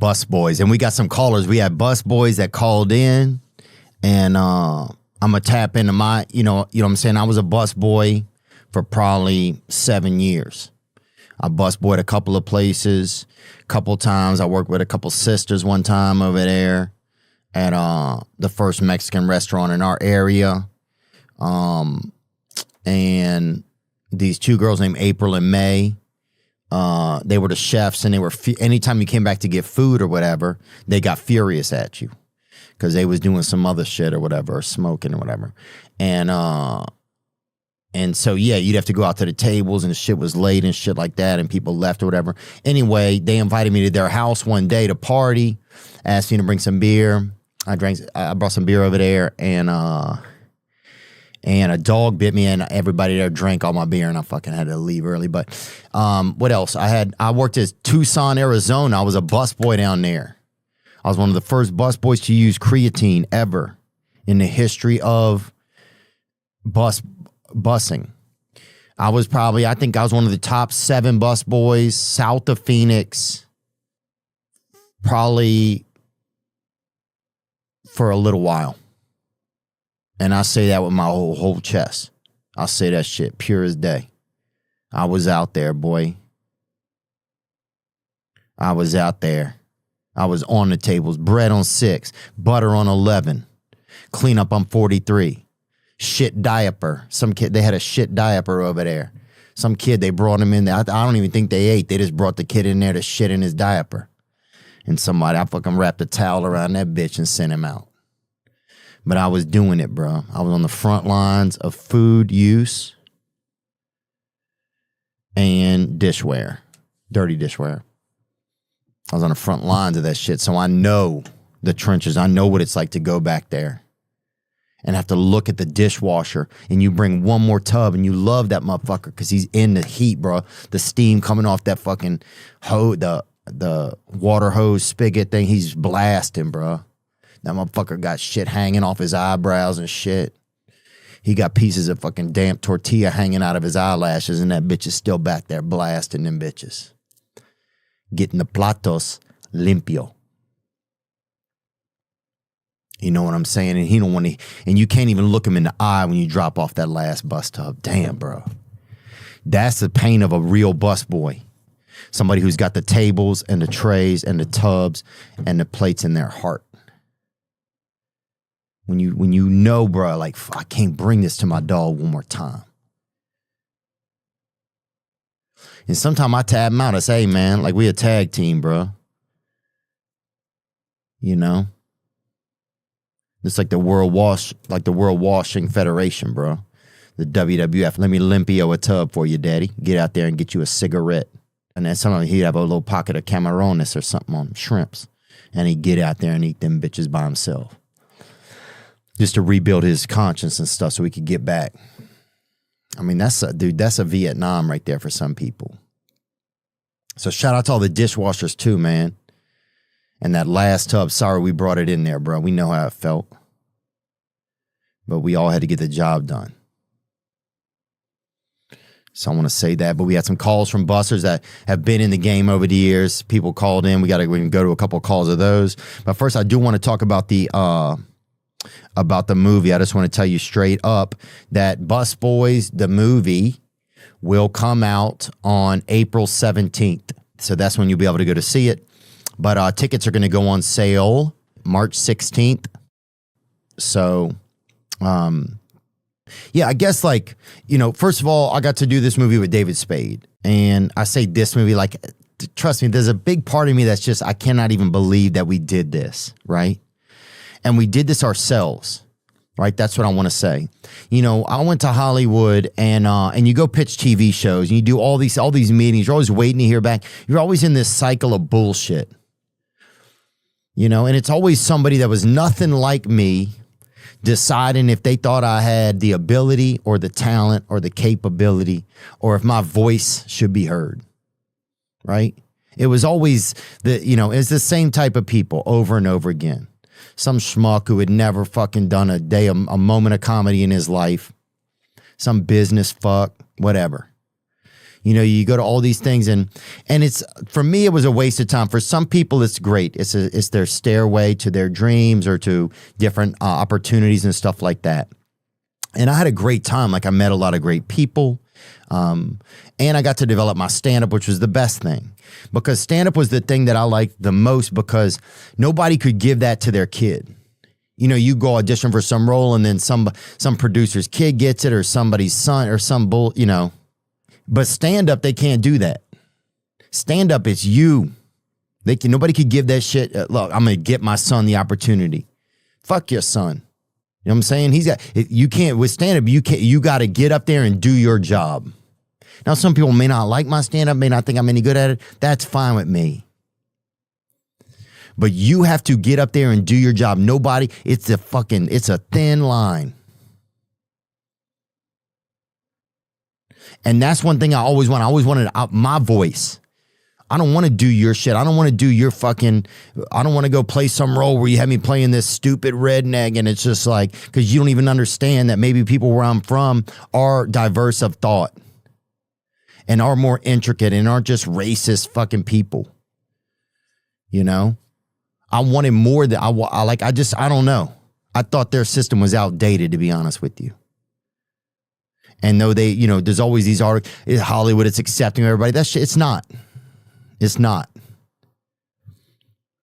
Busboys, and we got some callers. We had Busboys that called in, and I'm gonna tap into my, you know what I'm saying. I was a busboy for probably 7 years. I busboyed a couple of places, a couple times. I worked with a couple sisters one time over there at the first Mexican restaurant in our area, and these two girls named April and May. They were the chefs, and they were anytime you came back to get food or whatever, they got furious at you because they was doing some other shit or whatever, or smoking or whatever. And so, yeah, you'd have to go out to the tables, and the shit was late and shit like that, and people left or whatever. Anyway, they invited me to their house one day to party, asked me to bring some beer. I brought some beer over there, and a dog bit me, and everybody there drank all my beer, and I fucking had to leave early. But what else? I worked at Tucson, Arizona. I was a busboy down there. I was one of the first busboys to use creatine ever in the history of busing. I think I was one of the top 7 busboys south of Phoenix, probably for a little while. And I say that with my whole chest. I say that shit pure as day. I was out there, boy. I was out there. I was on the tables. Bread on 6. Butter on 11. Cleanup on 43. Shit diaper. Some kid, they had a shit diaper over there. Some kid, they brought him in there. I don't even think they ate. They just brought the kid in there to shit in his diaper. And I fucking wrapped a towel around that bitch and sent him out. But I was doing it, bro. I was on the front lines of food use and dishware, dirty dishware. I was on the front lines of that shit, so I know the trenches. I know what it's like to go back there and have to look at the dishwasher, and you bring one more tub, and you love that motherfucker because he's in the heat, bro. The steam coming off that fucking the water hose spigot thing, he's blasting, bro. That motherfucker got shit hanging off his eyebrows and shit. He got pieces of fucking damp tortilla hanging out of his eyelashes, and that bitch is still back there blasting them bitches. Getting the platos limpio. You know what I'm saying? And he don't want to, and you can't even look him in the eye when you drop off that last bus tub. Damn, bro. That's the pain of a real bus boy. Somebody who's got the tables and the trays and the tubs and the plates in their heart. When you know, bro, like, I can't bring this to my dog one more time. And sometimes I tab him out. I say, hey, man, like, we a tag team, bro. You know? It's like the World Washing Federation, bro. The WWF. Let me limpio a tub for you, daddy. Get out there and get you a cigarette. And then sometimes he'd have a little pocket of camarones or something on shrimps. And he'd get out there and eat them bitches by himself. Just to rebuild his conscience and stuff so he could get back. I mean, that's a Vietnam right there for some people. So shout out to all the dishwashers too, man. And that last tub, sorry we brought it in there, bro. We know how it felt. But we all had to get the job done. So I want to say that. But we had some calls from busters that have been in the game over the years. People called in. We can go to a couple of calls of those. But first, I do want to talk about the movie. I just want to tell you straight up that Busboys, the movie, will come out on April 17th. So that's when you'll be able to go to see it. But tickets are going to go on sale March 16th. So, yeah, I guess, like, you know, first of all, I got to do this movie with David Spade. And I say this movie, like, trust me, there's a big part of me that's just, I cannot even believe that we did this, right? And we did this ourselves, right? That's what I want to say. You know, I went to Hollywood, and you go pitch TV shows, and you do all these meetings. You're always waiting to hear back. You're always in this cycle of bullshit. You know, and it's always somebody that was nothing like me deciding if they thought I had the ability or the talent or the capability or if my voice should be heard, right? It was always it's the same type of people over and over again. Some schmuck who had never fucking done a moment of comedy in his life. Some business fuck, whatever. You know, you go to all these things and it's, for me, it was a waste of time. For some people, it's great. It's their stairway to their dreams or to different opportunities and stuff like that. And I had a great time. Like I met a lot of great people. And I got to develop my stand-up, which was the best thing, because stand-up was the thing that I liked the most, because nobody could give that to their kid. You know, you go audition for some role and then some producer's kid gets it, or somebody's son, or some bull, you know. But stand-up, they can't do that. Stand-up, it's you. Nobody could give that shit. Look, I'm going to get my son the opportunity. Fuck your son. You know what I'm saying? You can't, with stand-up, you got to get up there and do your job. Now, some people may not like my stand-up, may not think I'm any good at it. That's fine with me. But you have to get up there and do your job. Nobody, it's a thin line. And that's one thing I always want. I always wanted my voice. I don't want to do your shit. I don't want to do your I don't want to go play some role where you have me playing this stupid redneck, and it's just like, because you don't even understand that maybe people where I'm from are diverse of thought and are more intricate and aren't just racist fucking people. You know? I wanted more than I don't know. I thought their system was outdated, to be honest with you. And though there's always these articles, Hollywood, it's accepting everybody. That shit, it's not. It's not.